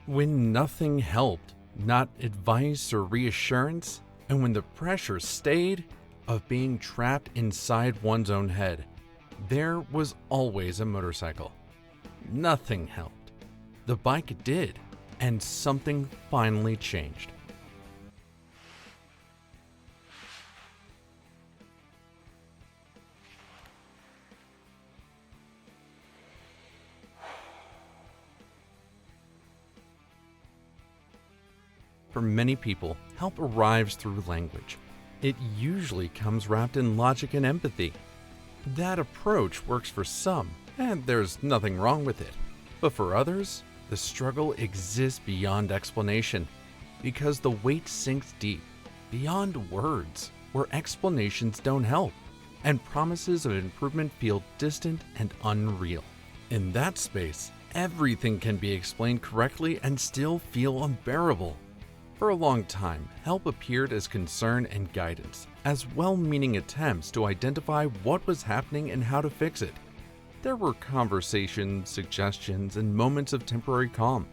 When nothing helped, not advice or reassurance, and when the pressure stayed of being trapped inside one's own head, there was always a motorcycle. Nothing helped. The bike did, and something finally changed. For many people, help arrives through language. It usually comes wrapped in logic and empathy. That approach works for some, and there's nothing wrong with it. But for others, the struggle exists beyond explanation, because the weight sinks deep, beyond words, where explanations don't help, and promises of improvement feel distant and unreal. In that space, everything can be explained correctly and still feel unbearable. For a long time, help appeared as concern and guidance, as well-meaning attempts to identify what was happening and how to fix it. There were conversations, suggestions, and moments of temporary calm,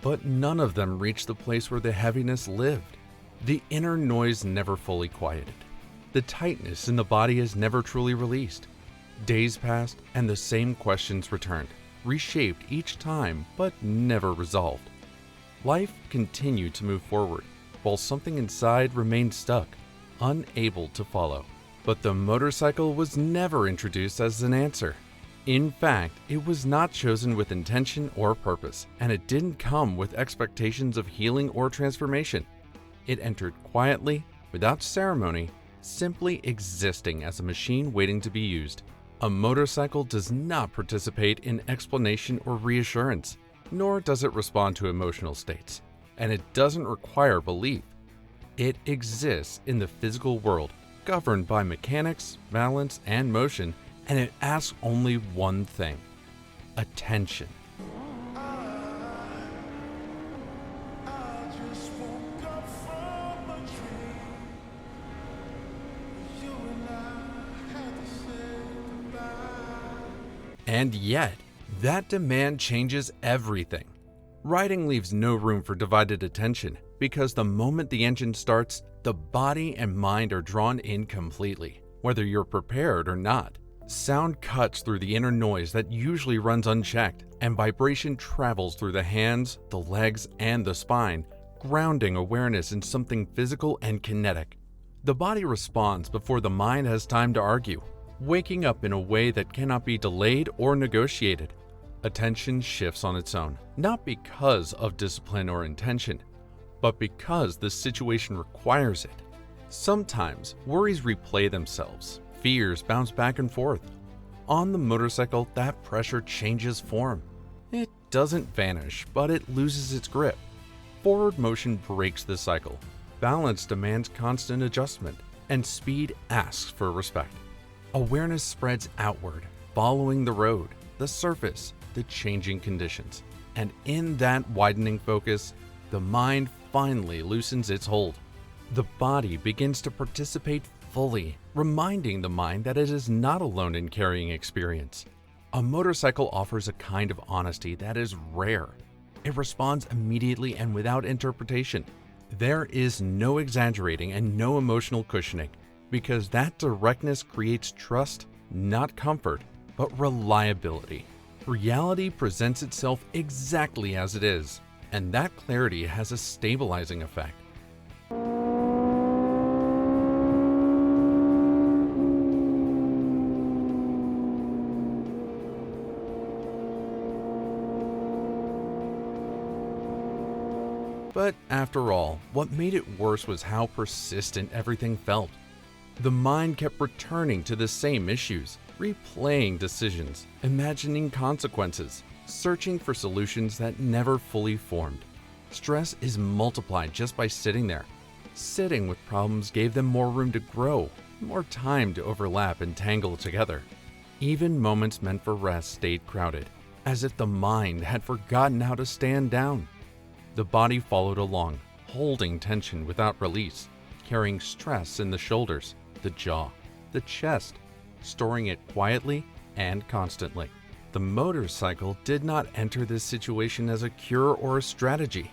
but none of them reached the place where the heaviness lived. The inner noise never fully quieted. The tightness in the body is never truly released. Days passed, and the same questions returned, reshaped each time, but never resolved. Life continued to move forward, while something inside remained stuck, unable to follow. But the motorcycle was never introduced as an answer. In fact, it was not chosen with intention or purpose, and it didn't come with expectations of healing or transformation. It entered quietly, without ceremony, simply existing as a machine waiting to be used. A motorcycle does not participate in explanation or reassurance, nor does it respond to emotional states, and it doesn't require belief. It exists in the physical world, governed by mechanics, balance, and motion, and it asks only one thing: attention. And yet, that demand changes everything. Riding leaves no room for divided attention, because the moment the engine starts, the body and mind are drawn in completely, whether you're prepared or not. Sound cuts through the inner noise that usually runs unchecked, and vibration travels through the hands, the legs, and the spine, grounding awareness in something physical and kinetic. The body responds before the mind has time to argue, waking up in a way that cannot be delayed or negotiated. Attention shifts on its own, not because of discipline or intention, but because the situation requires it. Sometimes worries replay themselves, fears bounce back and forth. On the motorcycle, that pressure changes form. It doesn't vanish, but it loses its grip. Forward motion breaks the cycle. Balance demands constant adjustment, and speed asks for respect. Awareness spreads outward, following the road, the surface, the changing conditions. And in that widening focus, the mind finally loosens its hold. The body begins to participate fully, reminding the mind that it is not alone in carrying experience. A motorcycle offers a kind of honesty that is rare. It responds immediately and without interpretation. There is no exaggerating and no emotional cushioning, because that directness creates trust, not comfort, but reliability. Reality presents itself exactly as it is, and that clarity has a stabilizing effect. But after all, what made it worse was how persistent everything felt. The mind kept returning to the same issues, replaying decisions, imagining consequences, searching for solutions that never fully formed. Stress is multiplied just by sitting there. Sitting with problems gave them more room to grow, more time to overlap and tangle together. Even moments meant for rest stayed crowded, as if the mind had forgotten how to stand down. The body followed along, holding tension without release, carrying stress in the shoulders, the jaw, the chest, storing it quietly and constantly. The motorcycle did not enter this situation as a cure or a strategy.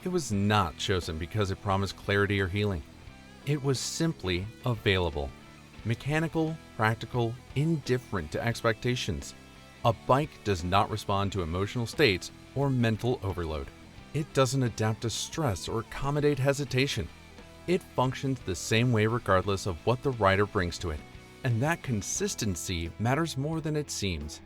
It was not chosen because it promised clarity or healing. It was simply available. Mechanical, practical, indifferent to expectations. A bike does not respond to emotional states or mental overload. It doesn't adapt to stress or accommodate hesitation. It functions the same way regardless of what the rider brings to it. And that consistency matters more than it seems.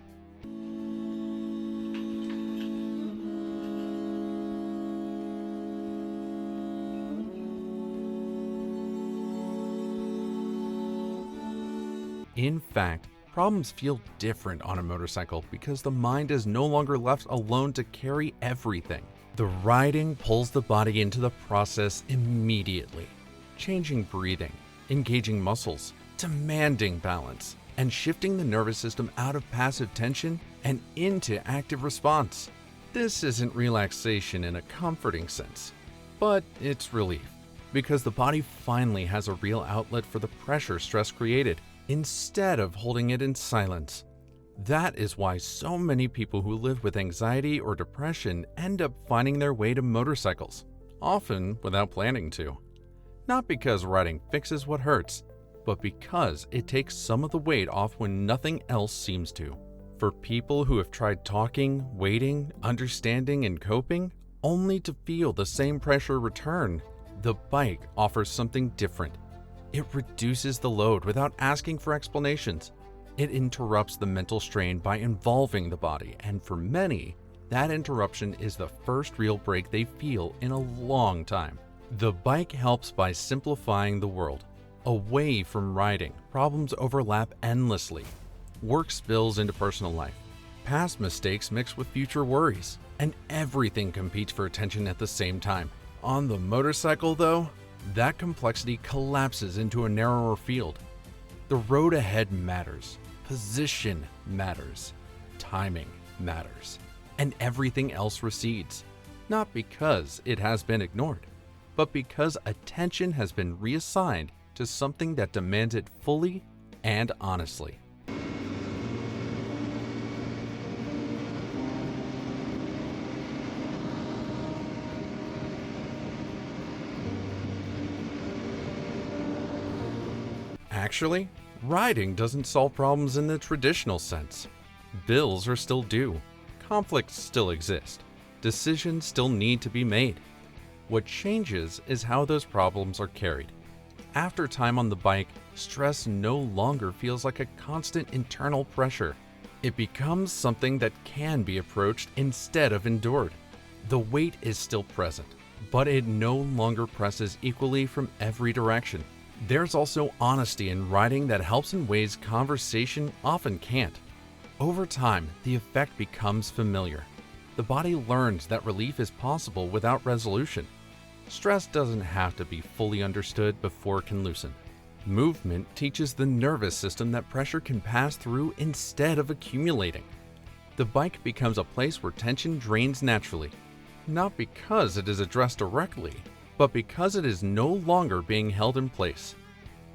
In fact, problems feel different on a motorcycle because the mind is no longer left alone to carry everything. The riding pulls the body into the process immediately, changing breathing, engaging muscles, demanding balance, and shifting the nervous system out of passive tension and into active response. This isn't relaxation in a comforting sense, but it's relief, because the body finally has a real outlet for the pressure stress created, instead of holding it in silence. That is why so many people who live with anxiety or depression end up finding their way to motorcycles, often without planning to. Not because riding fixes what hurts, but because it takes some of the weight off when nothing else seems to. For people who have tried talking, waiting, understanding, and coping, only to feel the same pressure return, the bike offers something different. It reduces the load without asking for explanations. It interrupts the mental strain by involving the body, and for many, that interruption is the first real break they feel in a long time. The bike helps by simplifying the world. Away from riding, problems overlap endlessly. Work spills into personal life. Past mistakes mix with future worries, and everything competes for attention at the same time. On the motorcycle, though, that complexity collapses into a narrower field. The road ahead matters, position matters, timing matters, and everything else recedes. Not because it has been ignored, but because attention has been reassigned to something that demands it fully and honestly. Actually, riding doesn't solve problems in the traditional sense. Bills are still due, conflicts still exist, decisions still need to be made. What changes is how those problems are carried. After time on the bike, stress no longer feels like a constant internal pressure. It becomes something that can be approached instead of endured. The weight is still present, but it no longer presses equally from every direction. There's also honesty in riding that helps in ways conversation often can't. Over time, the effect becomes familiar. The body learns that relief is possible without resolution. Stress doesn't have to be fully understood before it can loosen. Movement teaches the nervous system that pressure can pass through instead of accumulating. The bike becomes a place where tension drains naturally, not because it is addressed directly, but because it is no longer being held in place.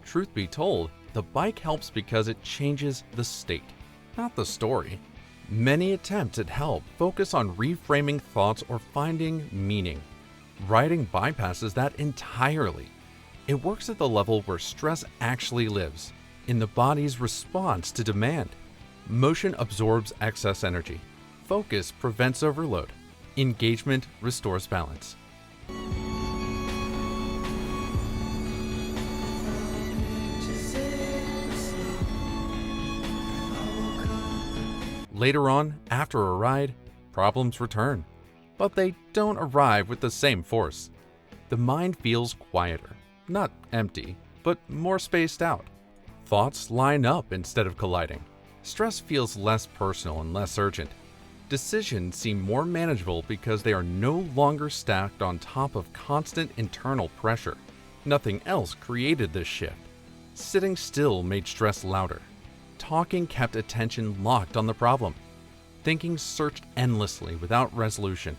Truth be told, the bike helps because it changes the state, not the story. Many attempts at help focus on reframing thoughts or finding meaning. Riding bypasses that entirely. It works at the level where stress actually lives, in the body's response to demand. Motion absorbs excess energy. Focus prevents overload. Engagement restores balance. Later on, after a ride, problems return, but they don't arrive with the same force. The mind feels quieter, not empty, but more spaced out. Thoughts line up instead of colliding. Stress feels less personal and less urgent. Decisions seem more manageable because they are no longer stacked on top of constant internal pressure. Nothing else created this shift. Sitting still made stress louder. Talking kept attention locked on the problem. Thinking searched endlessly without resolution.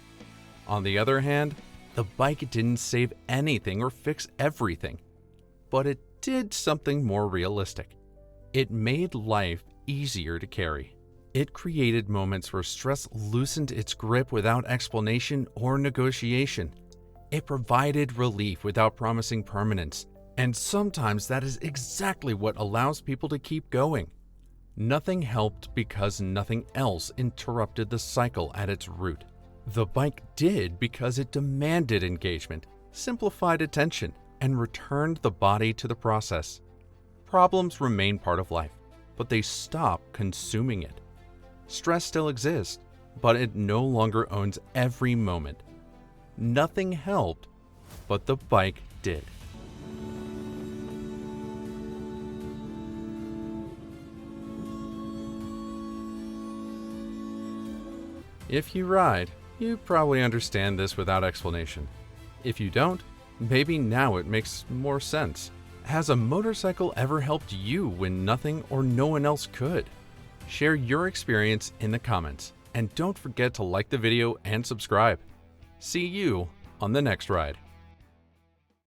On the other hand, the bike didn't save anything or fix everything, but it did something more realistic. It made life easier to carry. It created moments where stress loosened its grip without explanation or negotiation. It provided relief without promising permanence, and sometimes that is exactly what allows people to keep going. Nothing helped because nothing else interrupted the cycle at its root. The bike did because it demanded engagement, simplified attention, and returned the body to the process. Problems remain part of life, but they stop consuming it. Stress still exists, but it no longer owns every moment. Nothing helped, but the bike did. If you ride, you probably understand this without explanation. If you don't, maybe now it makes more sense. Has a motorcycle ever helped you when nothing or no one else could? Share your experience in the comments, and don't forget to like the video and subscribe. See you on the next ride.